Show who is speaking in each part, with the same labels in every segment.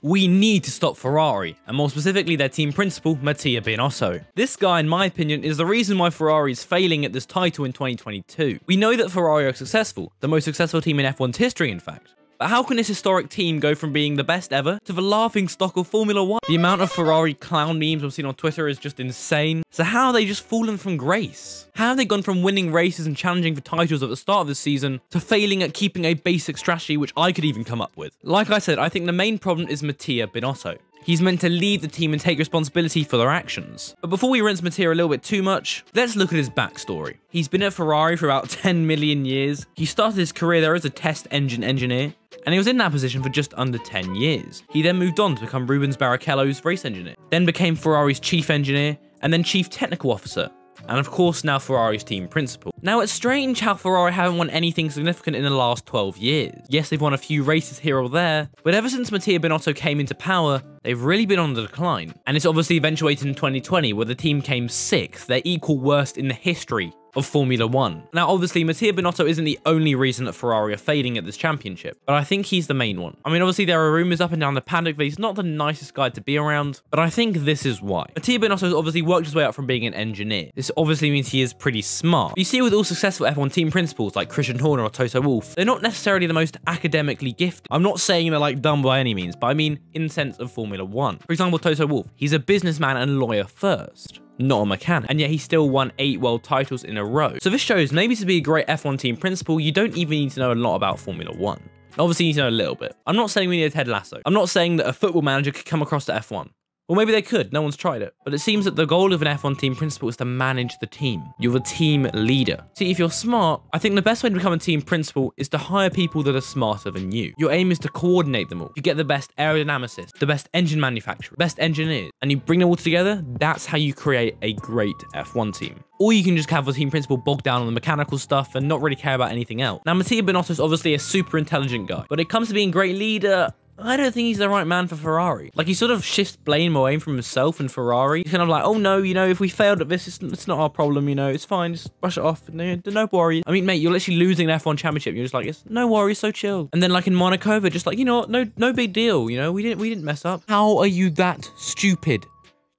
Speaker 1: We need to stop Ferrari, and more specifically their team principal, Mateo Bonato. This guy, in my opinion, is the reason why Ferrari is failing at this title in 2022. We know that Ferrari are successful, the most successful team in F1's history, in fact. But how can this historic team go from being the best ever to the laughing stock of Formula 1? The amount of Ferrari clown memes I've seen on Twitter is just insane. So how have they just fallen from grace? How have they gone from winning races and challenging for titles at the start of the season to failing at keeping a basic strategy which I could even come up with? Like I said, I think the main problem is Mateo Bonato. He's meant to lead the team and take responsibility for their actions. But before we rinse Mateo a little bit too much, let's look at his backstory. He's been at Ferrari for about 10 million years. He started his career there as a test engine engineer, and he was in that position for just under 10 years. He then moved on to become Rubens Barrichello's race engineer, then became Ferrari's chief engineer, and then chief technical officer, and of course now Ferrari's team principal. Now it's strange how Ferrari haven't won anything significant in the last 12 years. Yes, they've won a few races here or there, but ever since Mateo Bonato came into power, they've really been on the decline. And it's obviously eventuated in 2020 where the team came 6th, their equal worst in the history of Formula 1. Now obviously Mateo Bonato isn't the only reason that Ferrari are failing at this championship, but I think he's the main one. I mean obviously there are rumours up and down the paddock that he's not the nicest guy to be around, but I think this is why. Mateo Bonato has obviously worked his way up from being an engineer. This obviously means he is pretty smart. You see with all successful F1 team principals like Christian Horner or Toto Wolff, they're not necessarily the most academically gifted. I'm not saying they're like dumb by any means, but I mean in the sense of Formula 1. For example, Toto Wolff, he's a businessman and lawyer first, not a mechanic, and yet he still won 8 world titles in a row. So this shows maybe to be a great F1 team principal, you don't even need to know a lot about Formula 1. Obviously you need to know a little bit. I'm not saying we need a Ted Lasso. I'm not saying that a football manager could come across to F1. Well, maybe they could, no one's tried it. But it seems that the goal of an F1 team principal is to manage the team. You're the team leader. See, if you're smart, I think the best way to become a team principal is to hire people that are smarter than you. Your aim is to coordinate them all. You get the best aerodynamicists, the best engine manufacturer, best engineers, and you bring them all together. That's how you create a great F1 team. Or you can just have a team principal bogged down on the mechanical stuff and not really care about anything else. Now, Mateo Bonato is obviously a super intelligent guy, but when it comes to being a great leader, I don't think he's the right man for Ferrari. Like, he sort of shifts blame away from himself and Ferrari. He's kind of like, oh no, you know, if we failed at this, it's not our problem, you know, it's fine, just brush it off, no worries. I mean, mate, you're literally losing an F1 championship. You're just like, it's no worries, so chill. And then like in Monaco, they're just like, you know what, no big deal, you know, we didn't mess up. How are you that stupid?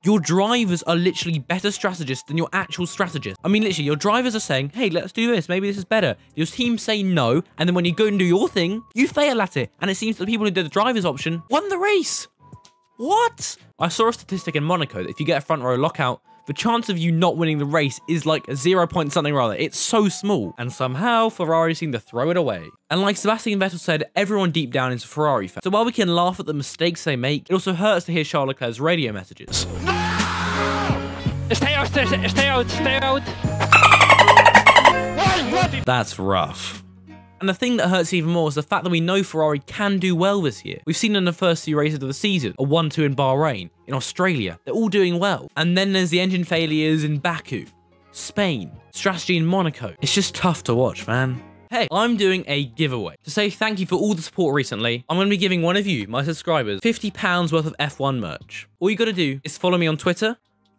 Speaker 1: Your drivers are literally better strategists than your actual strategists. I mean, literally, your drivers are saying, hey, let's do this. Maybe this is better. Your team say no. And then when you go and do your thing, you fail at it. And it seems that the people who did the driver's option won the race. What? I saw a statistic in Monaco that if you get a front row lockout, the chance of you not winning the race is like 0 point something or other. It's so small. And somehow Ferrari seem to throw it away. And like Sebastian Vettel said, everyone deep down is a Ferrari fan. So while we can laugh at the mistakes they make, it also hurts to hear Charles Leclerc's radio messages.
Speaker 2: Stay out, stay out.
Speaker 1: That's rough. And the thing that hurts even more is the fact that we know Ferrari can do well this year. We've seen in the first 2 races of the season, a 1-2 in Bahrain, in Australia. They're all doing well. And then there's the engine failures in Baku, Spain, strategy in Monaco. It's just tough to watch, man. Hey, I'm doing a giveaway. To say thank you for all the support recently, I'm going to be giving one of you, my subscribers, £50 worth of F1 merch. All you got to do is follow me on Twitter,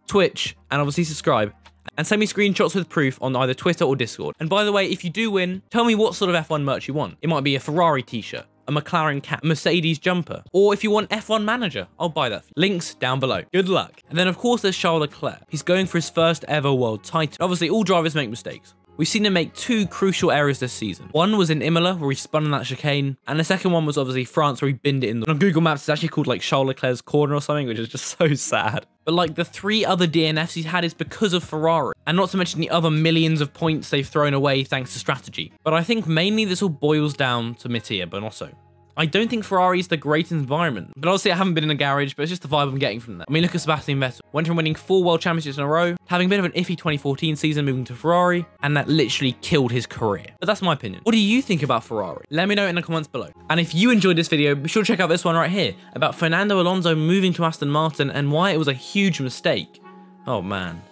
Speaker 1: Twitch, and obviously subscribe. And send me screenshots with proof on either Twitter or Discord. And by the way, if you do win, tell me what sort of F1 merch you want. It might be a Ferrari t-shirt, a McLaren cap, a Mercedes jumper, or if you want F1 manager, I'll buy that. Links down below. Good luck. And then of course there's Charles Leclerc. He's going for his first ever world title. Obviously all drivers make mistakes. We've seen him make 2 crucial errors this season. One was in Imola, where he spun on that chicane, and the second one was obviously France, where he binned it in. On Google Maps, it's actually called like Charles Leclerc's corner or something, which is just so sad. But like the 3 other DNFs he's had is because of Ferrari, and not to mention the other millions of points they've thrown away thanks to strategy. But I think mainly this all boils down to Mateo Bonato. I don't think Ferrari is the greatest environment, but obviously I haven't been in a garage, but it's just the vibe I'm getting from that. I mean, look at Sebastian Vettel. Went from winning 4 world championships in a row, having a bit of an iffy 2014 season moving to Ferrari, and that literally killed his career. But that's my opinion. What do you think about Ferrari? Let me know in the comments below. And if you enjoyed this video, be sure to check out this one right here about Fernando Alonso moving to Aston Martin and why it was a huge mistake. Oh man,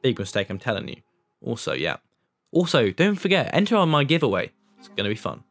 Speaker 1: big mistake, I'm telling you. Also, yeah. Also, don't forget, enter on my giveaway. It's gonna be fun.